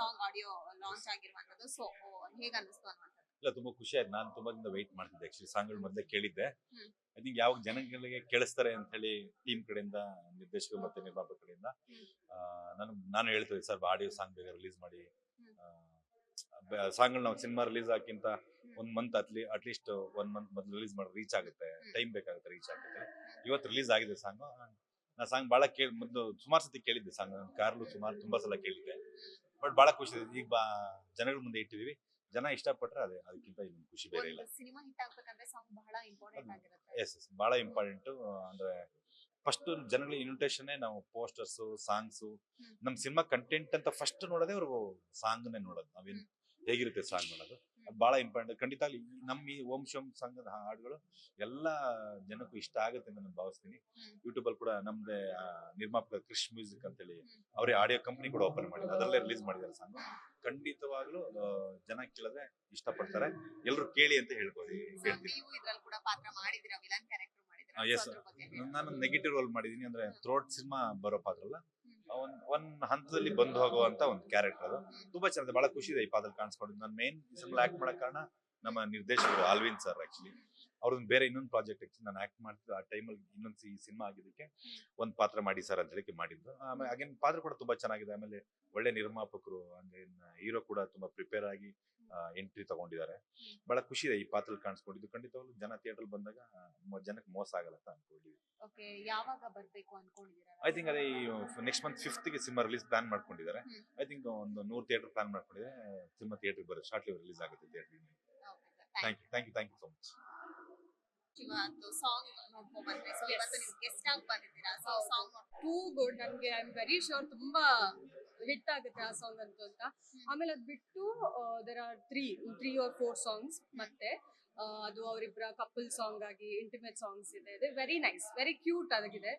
Song audio launch ಆಗಿರುವಂತದ್ದು. So ಹೇಗೆ ಅನಿಸ್ತು ಅನ್ನುವಂಥದ್ದು? ಇಲ್ಲ, ತುಂಬಾ ಖುಷಿ ಆಯ್ತು. ನಾನು ತುಂಬಾ ದಿನ ವೆಯ್ಟ್ ಮಾಡ್ತಿದ್ದೆ. ಆಕ್ಚುಲಿ ಸಾಂಗ್ಗಳು ಮೊದಲೇ ಕೇಳಿದ್ದೆ. ಹ್ಮ್. ಐ ಥಿಂಕ್ ಯಾವಾಗ ಜನಗಳಿಗೆ ಕೇಳಿಸ್ತಾರೆ ಅಂತ ಹೇಳಿ ಟೀಮ್ ಕಡೆಯಿಂದ, ನಿರ್ದೇಶಕರು ಮತ್ತೆ ನಿರ್ಮಾಪಕ ಕಡೆಯಿಂದ ಹ್ಮ್. ನಾನು ಹೇಳ್ತಿದ್ದೆ, ಸರ್ ಆಡಿಯೋ ಸಾಂಗ್ ಬೇಗ ರಿಲೀಸ್ ಮಾಡಿ. ಹ್ಮ್. ಸಾಂಗ್ಗಳು ನಾವು ಸಿನಿಮಾ ರಿಲೀಸ್ ಆಗಿಂತ ಒಂದ್ ಮಂತ್ ಅಟ್ಲೀಸ್ಟ್ 1 ಮಂತ್ ಮೊದಲು ರಿಲೀಸ್ ಮಾಡಿ ರೀಚ್ ಆಗುತ್ತೆ, ಟೈಮ್ ಬೇಕಾಗುತ್ತೆ ರೀಚ್ ಆಗುತ್ತೆ. ಇವತ್ತು ರಿಲೀಸ್ ಆಗಿದೆ ಸಾಂಗ್. ನಾ ಸಾಂಗ್ ಬಹಳ ಮೊದಲು ಸುಮಾರು ಸತಿ ಕೇಳಿದ್ದೆ. ಸಾಂಗ್ ಕಾರ್ಲು ತುಂಬಾ ಸಲ ಕೇಳಿದ್ದೆ. ಬಟ್ ಬಹಳ ಖುಷಿ ಇದೆ. ಈಗ ಜನಗಳ ಮುಂದೆ ಇಟ್ಟಿದೀವಿ, ಜನ ಇಷ್ಟಪಟ್ರೆ ಅದಕ್ಕಿಂತ ಇನ್ನೊಂದು ಖುಷಿ ಬೇರೆ ಇಲ್ಲ. ಸಿನಿಮಾ ಹಿಟ್ ಆಗ್ಬೇಕಂದ್ರೆ ಸಾಂಗ್ ಬಹಳ ಇಂಪಾರ್ಟೆಂಟ್ ಆಗಿರುತ್ತೆ. ಎಸ್ ಬಹಳ ಇಂಪಾರ್ಟೆಂಟ್. ಅಂದ್ರೆ ಫಸ್ಟ್ ಜನಗಳಿಗೆ ಇನ್ವಿಟೇಷನ್ ನಾವು ಪೋಸ್ಟರ್ಸ್, ಸಾಂಗ್ಸ್, ನಮ್ ಸಿನಿಮಾ ಕಂಟೆಂಟ್ ಅಂತ ಫಸ್ಟ್ ನೋಡೋದೇ ಅವ್ರು ಸಾಂಗ್ನೇ ನೋಡೋದು. ನಾವೇನ್ ಹೇಗಿರುತ್ತೆ ಸಾಂಗ್ ನೋಡೋದು ಅದು ಬಹಳ ಇಂಪಾರ್ಟೆಂಟ್. ಖಂಡಿತ ನಮ್ಮ ಈ ಓಂ ಶಿವಂ ಸಂಘದ ಹಾಡುಗಳು ಎಲ್ಲ ಜನಕ್ಕೂ ಇಷ್ಟ ಆಗುತ್ತೆ ಅಂತ ನಾನು ಭಾವಿಸ್ತೀನಿ. ಯೂಟ್ಯೂಬ್ ಅಲ್ಲಿ ಕೂಡ ನಮ್ದೇ ನಿರ್ಮಾಪಕ ಕ್ರಿಶ್ ಮ್ಯೂಸಿಕ್ ಅಂತೇಳಿ ಅವರೇ ಆಡಿಯೋ ಕಂಪನಿ ಕೂಡ ಓಪನ್ ಮಾಡಿದ್ರು, ಅದರಲ್ಲೇ ರಿಲೀಸ್ ಮಾಡಿದ್ದಾರೆ ಸಾಂಗ್. ಖಂಡಿತವಾಗ್ಲೂ ಜನ ಕೇಳಿದ್ರೆ ಇಷ್ಟಪಡ್ತಾರೆ. ಎಲ್ಲರೂ ಕೇಳಿ ಅಂತ ಹೇಳ್ತೀನಿ. ನೀವು ಇದ್ರಲ್ಲಿ ಕೂಡ ಪಾತ್ರ ಮಾಡಿದಿರಾ, ವಿಲನ್ ಕ್ಯಾರೆಕ್ಟರ್ ಮಾಡಿದಿರಾ? ಎಸ್, ನಾನು ನೆಗೆಟಿವ್ ರೋಲ್ ಮಾಡಿದೀನಿ. ಅಂದ್ರೆ ಥ್ರೋಟ್ ಸಿನಿಮಾ ಬರೋ ಪಾತ್ರ ಅಲ್ಲ, ಒಂದ್ ಹಂತದಲ್ಲಿ ಬಂದು ಹೋಗುವಂತ ಒಂದು ಕ್ಯಾರೆಕ್ಟರ್. ಅದು ತುಂಬಾ ಚೆನ್ನಾಗಿದೆ, ಬಹಳ ಖುಷಿ ಇದೆ ಈ ಪಾತ್ರ ಕಾಣಿಸ್ಕೊಂಡಿದ್ದು. ನಾನು ಮೇನ್ ಸಿನಿಮಾ ಆಕ್ಟ್ ಮಾಡೋ ಕಾರಣ ನಮ್ಮ ನಿರ್ದೇಶಕರು ಆಲ್ವಿನ್ ಸರ್. ಆಕ್ಚುಲಿ ಅವ್ರದ್ದು ಬೇರೆ ಇನ್ನೊಂದು ಪ್ರಾಜೆಕ್ಟ್ ನಾನು ಆಕ್ಟ್ ಮಾಡ್ತಿದ್ದೆ. ಆ ಟೈಮಲ್ಲಿ ಇನ್ನೊಂದು ಈ ಸಿನಿಮಾ ಆಗಿದ್ದಕ್ಕೆ ಒಂದ್ ಪಾತ್ರ ಮಾಡಿ ಸರ್ ಅಂತ ಹೇಳಿ ಮಾಡಿದ್ದು. ಆಮೇಲೆ ಅಗೇನ್ ಪಾತ್ರ ಕೂಡ ತುಂಬಾ ಚೆನ್ನಾಗಿದೆ. ಆಮೇಲೆ ಒಳ್ಳೆ ನಿರ್ಮಾಪಕರು, ಹಂಗೆ ಹೀರೋ ಕೂಡ ತುಂಬಾ ಪ್ರಿಪೇರ್ ಆಗಿ ಎಂಟ್ರಿ ತಗೊಂಡಿದ್ದಾರೆ. ಬಹಳ ಖುಷಿ ಇದೆ ಈ ಪಾತ್ರ ಕಾಣಿಸ್ಕೊಂಡಿದ್ದು. ಖಂಡಿತವಾಗ್ಲೂ ಜನ ಥಿಯೇಟರ್ ಬಂದಾಗ ಜನಕ್ಕೆ ಮೋಸ ಆಗಲ್ಲ ಅಂತ ಅನ್ಕೊಂಡಿದ್ವಿ. ಓಕೆ, ಯಾವಾಗ ಬರ್ಬೇಕು ಅನ್ಕೊಂಡಿದ್ದೀರಾ? ಐ ಥಿಂಕ್ ಅದೇ next month 5th cinema release plan ಮಾಡ್ಕೊಂಡಿದ್ದಾರೆ. ಐ ಥಿಂಕ್ ಒಂದು 100 ಥಿಯೇಟರ್ ಪ್ಲಾನ್ ಮಾಡ್ಕೊಂಡಿದ್ದಾರೆ. ಸಿನಿಮಾ ಥಿಯೇಟರ್ ಬರುತ್ತೆ, ಶಾರ್ಟ್ಲಿ ರಿಲೀಸ್ ಆಗುತ್ತೆ theatre. Thank you so much. ಇವತ್ತು ಸಾಂಗ್ ನೋಡ್ಕೊಂಡ್ ಬಂದ್ರೆ, ಸೊ ಇವತ್ತು ನೀವು ಗೆಸ್ಟ್ ಆಗಿ ಬಂದಿದ್ದೀರಾ. So song too good. ನನಗೆ ಐ ಆಮ್ ವೆರಿ ಶೋರ್ ತುಂಬಾ ಹಿಟ್ ಆಗುತ್ತೆ ಆ ಸಾಂಗ್ ಅಂತೂ ಅಂತ. ಆಮೇಲೆ ಅದು ಬಿಟ್ಟು there are three or four songs. ಮತ್ತೆ ಅದು ಅವರಿಬ್ಬರ ಕಪಲ್ ಸಾಂಗ್ ಆಗಿ ಇಂಟಿಮೇಟ್ ಸಾಂಗ್ಸ್ ಇದೆ. ವೆರಿ ನೈಸ್, ವೆರಿ ಕ್ಯೂಟ್ ಆಗಿದೆ.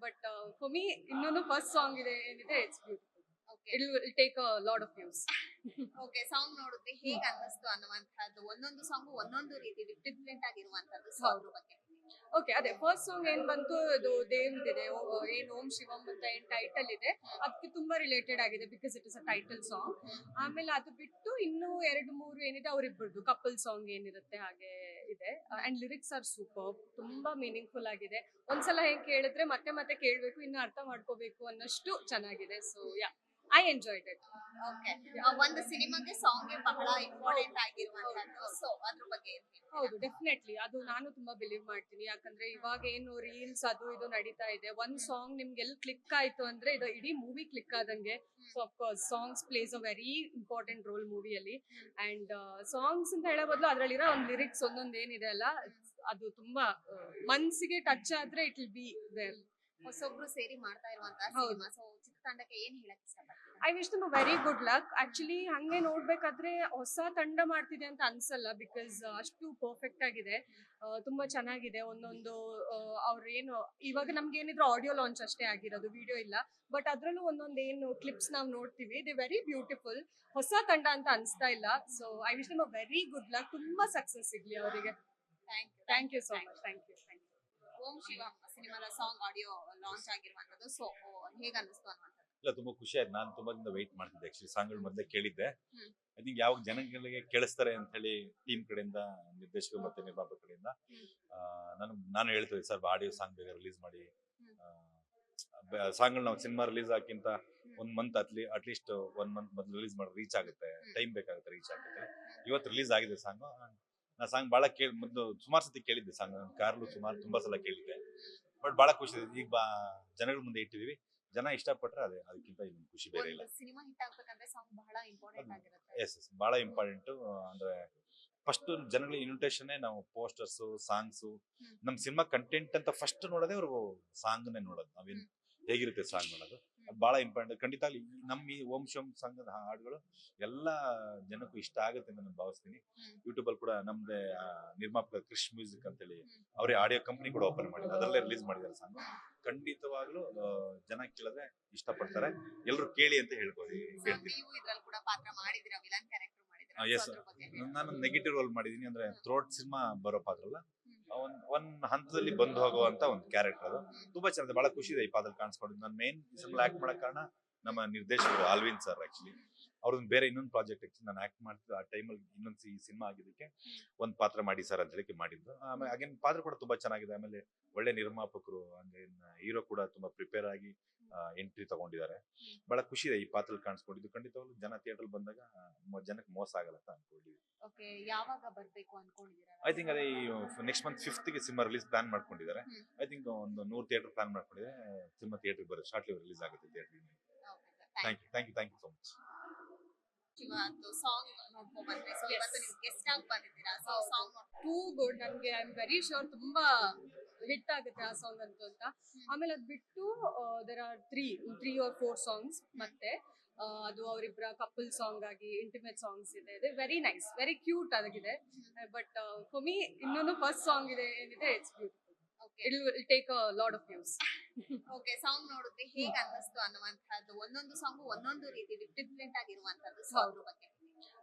ಬಟ್ ಫಾರ್ ಮೀ ಇನ್ನೊಂದು ಫಸ್ಟ್ ಸಾಂಗ್ ಇದೆ ಏನಿದೆ, it's beautiful. It will take a lot of views. Okay, song ನೋಡಿದ್ರೆ ಹೇಗೆ ಅನ್ನಿಸ್ತು ಅನ್ನುವಂಥದ್ದು. ಒಂದೊಂದು ಸಾಂಗ್ ಒಂದೊಂದು ರೀತಿ ಡಿಫ್ರೆಂಟ್ ಆಗಿರುವಂತದ್ದು. ಸೊ ಅದ್ರ ಬಗ್ಗೆ ಓಕೆ, ಅದೇ ಫಸ್ಟ್ ಸಾಂಗ್ ಏನ್ ಬಂತು, ಅದು ದೇವ್ದಿದೆ, ಏನ್ ಓಂ ಶಿವಂ ಅಂತ ಏನ್ ಟೈಟಲ್ ಇದೆ, ಅದಕ್ಕೆ ತುಂಬಾ ರಿಲೇಟೆಡ್ ಆಗಿದೆ because it is a title song. ಆಮೇಲೆ ಅದು ಬಿಟ್ಟು ಇನ್ನೂ 2-3 ಏನಿದೆ ಅವರಿಬ್ಬರದು ಕಪಲ್ ಸಾಂಗ್ ಏನಿರುತ್ತೆ ಹಾಗೆ ಇದೆ. ಅಂಡ್ ಲಿರಿಕ್ಸ್ ಆರ್ ಸೂಪರ್, ತುಂಬಾ ಮೀನಿಂಗ್ಫುಲ್ ಆಗಿದೆ. ಒಂದ್ಸಲ ಹೆಂಗ್ ಕೇಳಿದ್ರೆ ಮತ್ತೆ ಮತ್ತೆ ಕೇಳ್ಬೇಕು, ಇನ್ನು ಅರ್ಥ ಮಾಡ್ಕೋಬೇಕು ಅನ್ನೋಷ್ಟು ಚೆನ್ನಾಗಿದೆ. So yeah, I enjoyed it. Okay, ಒಂದು ಸಿನಿಮಾಗೆ ಸಾಂಗ್ ಬಹಳ ಇಂಪಾರ್ಟೆಂಟ್ ಆಗಿರುವಂತದ್ದು. ಸೊ ಅದ್ರ ಬಗ್ಗೆ ಹೌದು, ಡೆಫಿನೆಟ್ಲಿ ಅದು ನಾನು ತುಂಬಾ ಬಿಲೀವ್ ಮಾಡ್ತೀನಿ. ಯಾಕಂದ್ರೆ ಇವಾಗ ಏನು ರೀಲ್ಸ್ ಅದು ಇದು ನಡೀತಾ ಇದೆ, ಒಂದ್ ಸಾಂಗ್ ನಿಮ್ಗೆ ಎಲ್ಲಿ ಕ್ಲಿಕ್ ಆಯ್ತು ಅಂದ್ರೆ ಇದು ಇಡೀ ಮೂವಿ ಕ್ಲಿಕ್ ಆದಂಗೆ. So of course songs plays a very important role ಮೂವಿಯಲ್ಲಿ. ಅಂಡ್ ಸಾಂಗ್ಸ್ ಅಂತ ಹೇಳೋ ಬದಲು ಅದ್ರಲ್ಲಿರೋ ಒಂದು ಲಿರಿಕ್ಸ್ ಒಂದೊಂದು ಏನಿದೆ ಅಲ್ಲ, ಅದು ತುಂಬಾ ಮನ್ಸಿಗೆ ಟಚ್ ಆದ್ರೆ ಇಟ್ ವಿಲ್ ಬಿ ದೇರ್. ಹೊಸೊಬ್ರು ಸೇರಿ ಮಾಡ್ತಾ ಇರುವಂತಹ ಸಿನಿಮಾ. ಸೊ ಚಿತ್ರತಂಡಕ್ಕೆ ಏನ್ ಹೇಳಕ್ ಇಷ್ಟಪಡ್ತೀರಾ? I wish them very good luck. Actually ಹಂಗೆ ನೋಡ್ಬೇಕಾದ್ರೆ ಹೊಸ ತಂಡ ಮಾಡ್ತಿದೆ ಅಂತ ಅನ್ಸಲ್ಲ, ಬಿಕಾಸ್ ಅಷ್ಟು ಪರ್ಫೆಕ್ಟ್ ಆಗಿದೆ. ತುಂಬಾ ಚೆನ್ನಾಗಿದೆ ಒಂದೊಂದು. ಅವ್ರೇನು ಇವಾಗ ನಮ್ಗೆ ಏನಿದ್ರು ಆಡಿಯೋ ಲಾಂಚ್ ಅಷ್ಟೇ ಆಗಿರೋದು, ವಿಡಿಯೋ ಇಲ್ಲ. ಬಟ್ ಅದ್ರಲ್ಲೂ ಒಂದೊಂದು ಏನು ಕ್ಲಿಪ್ಸ್ ನಾವು ನೋಡ್ತೀವಿ, ದೇ ವೆರಿ ಬ್ಯೂಟಿಫುಲ್. ಹೊಸ ತಂಡ ಅಂತ ಅನ್ಸ್ತಾ ಇಲ್ಲ. So I wish them very good luck. ತುಂಬಾ ಸಕ್ಸಸ್ ಸಿಗ್ಲಿ ಅವರಿಗೆ. Thank you so much. Thank you. Om Shivam ಸಿನಿಮಾದ ಸಾಂಗ್ ಆಡಿಯೋ ಲಾಂಚ್ ಆಗಿರುವಂತದ್ದು. ಸೊ ಹೇಗೆ ಅನಿಸ್ತು ಅನ್ನುವಂಥದ್ದು? ಇಲ್ಲ, ತುಂಬಾ ಖುಷಿ ಆಯ್ತು. ನಾನು ತುಂಬಾ ದಿನ ವೆಯ್ಟ್ ಮಾಡ್ತಿದ್ದೆ. ಆಕ್ಚುಲಿ ಸಾಂಗ್ಗಳು ಮೊದಲೇ ಕೇಳಿದ್ದೆ. ಐ ಥಿಂಕ್ ಯಾವಾಗ ಜನಗಳಿಗೆ ಕೇಳಿಸ್ತಾರೆ ಅಂತ ಹೇಳಿ ಟೀಮ್ ಕಡೆಯಿಂದ, ನಿರ್ದೇಶಕರು ಮತ್ತೆ ನಿರ್ಮಾಪಕ ಕಡೆಯಿಂದ ನಾನು ಹೇಳ್ತಿದ್ದೆ, ಸರ್ ಆಡಿಯೋ ಸಾಂಗ್ ಬೇಗ ರಿಲೀಸ್ ಮಾಡಿ. ಸಾಂಗ್ಗಳು ನಾವು ಸಿನಿಮಾ ರಿಲೀಸ್ ಆಗಿಂತ 1 ಮಂತ್ ಅಟ್ಲೀಸ್ಟ್ 1 ಮಂತ್ ಮೊದಲು ರಿಲೀಸ್ ಮಾಡಿ ರೀಚ್ ಆಗುತ್ತೆ, ಟೈಮ್ ಬೇಕಾಗುತ್ತೆ ರೀಚ್ ಆಗುತ್ತೆ. ಇವತ್ತು ರಿಲೀಸ್ ಆಗಿದೆ ಸಾಂಗ್. ನಾ ಸಾಂಗ್ ಬಹಳ ಮೊದಲು ಸುಮಾರು ಸತಿ ಕೇಳಿದ್ದೆ. ಸಾಂಗ್ ಕಾರ್ಲು ತುಂಬಾ ಸಲ ಕೇಳಿದ್ದೆ. ಬಟ್ ಬಹಳ ಖುಷಿ ಇದೆ. ಈಗ ಜನಗಳ ಮುಂದೆ ಇಟ್ಟಿದೀವಿ, ಜನ ಇಷ್ಟಪಟ್ರೆ ಅದಕ್ಕಿಂತ ಇನ್ನೊಂದು ಖುಷಿ ಬೇರೆ ಇಲ್ಲ. ಸಿನಿಮಾ ಹಿಟ್ ಆಗ್ಬೇಕಂದ್ರೆ ಸಾಂಗ್ ಬಹಳ ಇಂಪಾರ್ಟೆಂಟ್ ಆಗಿರುತ್ತೆ. ಎಸ್, ಬಹಳ ಇಂಪಾರ್ಟೆಂಟ್. ಅಂದ್ರೆ ಫಸ್ಟ್ ಜನಗಳಿಗೆ ಇನ್ವಿಟೇಷನ್ ನಾವು ಪೋಸ್ಟರ್ಸ್, ಸಾಂಗ್ಸ್, ನಮ್ ಸಿನಿಮಾ ಕಂಟೆಂಟ್ ಅಂತ ಫಸ್ಟ್ ನೋಡೋದೇ ಅವ್ರು ಸಾಂಗ್ನೇ ನೋಡೋದು. ನಾವೇನ್ ಹೇಗಿರುತ್ತೆ ಸಾಂಗ್ ನೋಡೋದು ಅದು ಬಹಳ ಇಂಪಾರ್ಟೆಂಟ್. ಖಂಡಿತ ನಮ್ಮ ಈ ಓಂ ಶಿವಂ ಸಂಘದ ಹಾಡುಗಳು ಎಲ್ಲ ಜನಕ್ಕೂ ಇಷ್ಟ ಆಗುತ್ತೆ ಅಂತ ನಾನು ಭಾವಿಸ್ತೀನಿ. ಯೂಟ್ಯೂಬ್ ಅಲ್ಲಿ ಕೂಡ ನಮ್ದೇ ನಿರ್ಮಾಪಕ ಕ್ರಿಶ್ ಮ್ಯೂಸಿಕ್ ಅಂತೇಳಿ ಅವರೇ ಆಡಿಯೋ ಕಂಪನಿ ಕೂಡ ಓಪನ್ ಮಾಡಿದ್ರು, ಅದರಲ್ಲೇ ರಿಲೀಸ್ ಮಾಡಿದ್ದಾರೆ ಸಾಂಗ್. ಖಂಡಿತವಾಗ್ಲೂ ಜನ ಕೇಳಿದ್ರೆ ಇಷ್ಟಪಡ್ತಾರೆ. ಎಲ್ಲರೂ ಕೇಳಿ ಅಂತ ಹೇಳ್ತೀನಿ. ನೀವು ಇದ್ರಲ್ಲಿ ಕೂಡ ಪಾತ್ರ ಮಾಡಿದಿರಾ, ವಿಲನ್ ಕ್ಯಾರೆಕ್ಟರ್ ಮಾಡಿದಿರಾ? ಎಸ್, ನಾನು ನೆಗೆಟಿವ್ ರೋಲ್ ಮಾಡಿದೀನಿ. ಅಂದ್ರೆ ಥ್ರೋಟ್ ಸಿನಿಮಾ ಬರೋ ಪಾತ್ರ ಅಲ್ಲ, ಒಂದ್ ಹಂತದಲ್ಲಿ ಬಂದು ಹೋಗುವಂತ ಒಂದು ಕ್ಯಾರೆಕ್ಟರ್. ಅದು ತುಂಬಾ ಚೆನ್ನಾಗಿದೆ, ಬಹಳ ಖುಷಿ ಇದೆ ಈ ಪಾತ್ರ ಕಾಣಿಸ್ಕೊಂಡಿದ್ದು. ನಾನು ಮೇನ್ ಸಿನಿಮಾ ಆಕ್ಟ್ ಮಾಡೋ ಕಾರಣ ನಮ್ಮ ನಿರ್ದೇಶಕರು ಆಲ್ವಿನ್ ಸರ್ ಆಕ್ಚುಲಿ ಅವ್ರದ್ದು ಬೇರೆ ಇನ್ನೊಂದು ಪ್ರಾಜೆಕ್ಟ್ ಆಕ್ಚುಲಿ ನಾನು ಆಕ್ಟ್ ಮಾಡ್ತಿದ್ದೆ ಆ ಟೈಮಲ್ಲಿ ಇನ್ನೊಂದು ಈ ಸಿನಿಮಾ ಆಗಿದ್ದಕ್ಕೆ ಒಂದು ಪಾತ್ರ ಮಾಡಿ ಸರ್ ಅಂತ ಹೇಳಿಕ್ಕೆ ಮಾಡಿದ್ದು. ಆಮೇಲೆ ಅಗೇನ್ ಪಾತ್ರ ಕೂಡ ತುಂಬಾ ಚೆನ್ನಾಗಿದೆ. ಆಮೇಲೆ ಒಳ್ಳೆ ನಿರ್ಮಾಪಕರು ಅಂದ್ರೆ ಹೀರೋ ಕೂಡ ತುಂಬಾ ಪ್ರಿಪೇರ್ ಆಗಿ ಎಂಟ್ರಿ ತಗೊಂಡಿದ್ದಾರೆ. ಬಹಳ ಖುಷಿ ಇದೆ ಈ ಪಾತ್ರದಲ್ಲಿ ಕಾಣಿಸ್ಕೊಂಡಿದ್ದು. ಖಂಡಿತವಾಗ್ಲೂ ಜನ ಥಿಯೇಟರ್ ಬಂದಾಗ ಜನಕ್ಕೆ ಮೋಸ ಆಗಲ್ಲ ಅಂತ ಅನ್ಕೊಂಡಿದ್ವಿ. ಓಕೆ, ಯಾವಾಗ ಬರ್ಬೇಕು ಅನ್ಕೊಂಡಿದ್ದೀರಾ? ಐ ಥಿಂಕ್ ಅದೇ ನೆಕ್ಸ್ಟ್ ಮಂತ್ 5th ಗೆ ಸಿನಿಮಾ ರಿಲೀಸ್ ಪ್ಲಾನ್ ಮಾಡ್ಕೊಂಡಿದ್ದಾರೆ. ಐ ಥಿಂಕ್ ಒಂದು 100 ಥಿಯೇಟರ್ ಪ್ಲಾನ್ ಮಾಡ್ಕೊಂಡಿದೆ. ಸಿನಿಮಾ ಥಿಯೇಟರ್ ಬರುತ್ತೆ, ಶಾರ್ಟ್ಲಿ ರಿಲೀಸ್ ಆಗುತ್ತೆ theatre. Thank you so much. ಇವತ್ತು ಸಾಂಗ್ ನೋಡ್ಕೊಂಡ್ ಬಂದ್ರಿ, ಸೊ ಇವತ್ತು ನೀವು ಗೆಸ್ಟ್ ಆಗಿ ಬಂದಿದ್ದೀರಾ. So song too good. ನನಗೆ ಐ ಆಮ್ ವೆರಿ ಶೋರ್ ತುಂಬಾ ಹಿಟ್ ಆಗುತ್ತೆ ಆ ಸಾಂಗ್ ಅಂತೂ ಅಂತ. ಆಮೇಲೆ ಅದ್ ಬಿಟ್ಟು there are three or 4 songs. ಮತ್ತೆ ಅದು ಅವರಿಬ್ಬರ ಕಪಲ್ ಸಾಂಗ್ ಆಗಿ ಇಂಟಿಮೇಟ್ ಸಾಂಗ್ಸ್ ಇದೆ. ವೆರಿ ನೈಸ್, ವೆರಿ ಕ್ಯೂಟ್ ಆಗಿದೆ. ಬಟ್ ಫಾರ್ ಮೀ ಇನ್ನೊಂದು ಫಸ್ಟ್ ಸಾಂಗ್ ಇದೆ ಏನಿದೆ, it's beautiful. It will take a lot of views. Okay, song ನೋಡಿದ್ರೆ ಹೇಗೆ ಅನ್ನಿಸ್ತು ಅನ್ನುವಂಥದ್ದು, ಒಂದೊಂದು ಸಾಂಗ್ ಒಂದೊಂದು ರೀತಿ ಡಿಫ್ರೆಂಟ್ ಆಗಿರುವಂತದ್ದು. ಸೊ ಅದ್ರ ಬಗ್ಗೆ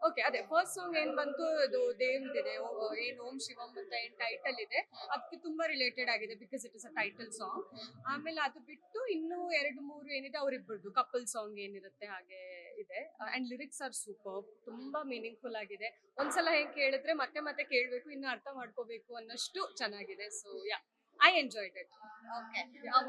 ಓಕೆ, ಅದೇ ಫಸ್ಟ್ ಸಾಂಗ್ ಏನ್ ಬಂತು, ಅದು ದೇವ್ದಿದೆ, ಏನ್ ಓಂ ಶಿವಂ ಅಂತ ಏನ್ ಟೈಟಲ್ ಇದೆ, ಅದಕ್ಕೆ ತುಂಬಾ ರಿಲೇಟೆಡ್ ಆಗಿದೆ because it is a title song. ಆಮೇಲೆ ಅದು ಬಿಟ್ಟು ಇನ್ನೂ 2-3 ಏನಿದೆ ಅವರಿಬ್ಬರದು ಕಪಲ್ ಸಾಂಗ್ ಏನಿರುತ್ತೆ ಹಾಗೆ ಇದೆ. ಅಂಡ್ ಲಿರಿಕ್ಸ್ ಆರ್ ಸೂಪರ್, ತುಂಬಾ ಮೀನಿಂಗ್ಫುಲ್ ಆಗಿದೆ. ಒಂದ್ಸಲ ಹೇಗೆ ಕೇಳಿದ್ರೆ ಮತ್ತೆ ಮತ್ತೆ ಕೇಳ್ಬೇಕು, ಇನ್ನು ಅರ್ಥ ಮಾಡ್ಕೋಬೇಕು ಅನ್ನಷ್ಟು ಚೆನ್ನಾಗಿದೆ. So yeah, I enjoyed it. Okay,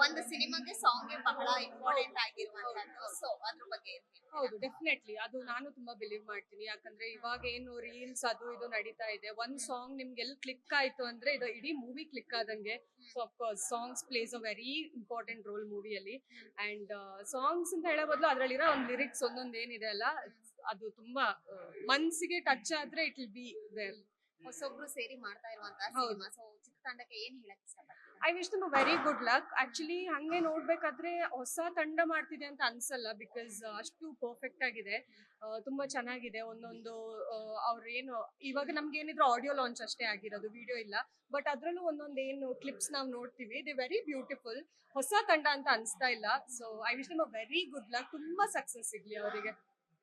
ಒಂದು ಸಿನಿಮಾಗೆ ಸಾಂಗ್ ಬಹಳ ಇಂಪಾರ್ಟೆಂಟ್ ಆಗಿರುವಂತದ್ದು. ಸೊ ಅದ್ರ ಬಗ್ಗೆ ಏನ್ ಹೇಳ್ತೀರಾ? ಹೌದು, ಡೆಫಿನೆಟ್ಲಿ ಅದು ನಾನು ತುಂಬಾ ಬಿಲೀವ್ ಮಾಡ್ತೀನಿ. ಯಾಕಂದ್ರೆ ಇವಾಗ ಏನು ರೀಲ್ಸ್ ಅದು ಇದು ನಡೀತಾ ಇದೆ, ಒಂದ್ ಸಾಂಗ್ ನಿಮ್ಗೆ ಎಲ್ಲಿ ಕ್ಲಿಕ್ ಆಯ್ತು ಅಂದ್ರೆ ಇದು ಇಡೀ ಮೂವಿ ಕ್ಲಿಕ್ ಆದಂಗೆ. So of course songs plays a very important role ಮೂವಿಯಲ್ಲಿ. ಅಂಡ್ ಸಾಂಗ್ಸ್ ಅಂತ ಹೇಳೋ ಬದಲು ಅದ್ರಲ್ಲಿರೋ ಒಂದು ಲಿರಿಕ್ಸ್ ಒಂದೊಂದು ಏನಿದೆ ಅಲ್ಲ, ಅದು ತುಂಬಾ ಮನ್ಸಿಗೆ ಟಚ್ ಆದ್ರೆ ಇಟ್ ವಿಲ್ ಬಿ ದೇರ್. ಹೊಸೊಬ್ರು ಸೇರಿ ಮಾಡ್ತಾ ಇರುವಂತಹ ಹೌದು. ಸಿನಿಮಾ. ಸೊ ಚಿತ್ರತಂಡಕ್ಕೆ ಏನ್ ಹೇಳಕ್ ಇಷ್ಟಪಡ್ತೀರಾ? I wish them very good luck. Actually ಹಂಗೆ ನೋಡ್ಬೇಕಾದ್ರೆ ಹೊಸ ತಂಡ ಮಾಡ್ತಿದೆ ಅಂತ ಅನ್ಸಲ್ಲ, ಬಿಕಾಸ್ ಅಷ್ಟು ಪರ್ಫೆಕ್ಟ್ ಆಗಿದೆ. ತುಂಬಾ ಚೆನ್ನಾಗಿದೆ ಒಂದೊಂದು. ಅವ್ರೇನು ಇವಾಗ ನಮ್ಗೆ ಏನಿದ್ರು ಆಡಿಯೋ ಲಾಂಚ್ ಅಷ್ಟೇ ಆಗಿರೋದು, ವಿಡಿಯೋ ಇಲ್ಲ. ಬಟ್ ಅದ್ರಲ್ಲೂ ಒಂದೊಂದು ಏನು ಕ್ಲಿಪ್ಸ್ ನಾವು ನೋಡ್ತೀವಿ, ದೇ ವೆರಿ ಬ್ಯೂಟಿಫುಲ್. ಹೊಸ ತಂಡ ಅಂತ ಅನ್ಸ್ತಾ ಇಲ್ಲ. So I wish them very good luck. ತುಂಬಾ ಸಕ್ಸಸ್ ಸಿಗ್ಲಿ ಅವರಿಗೆ.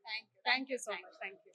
Thank you. Thank you so much. Thank you.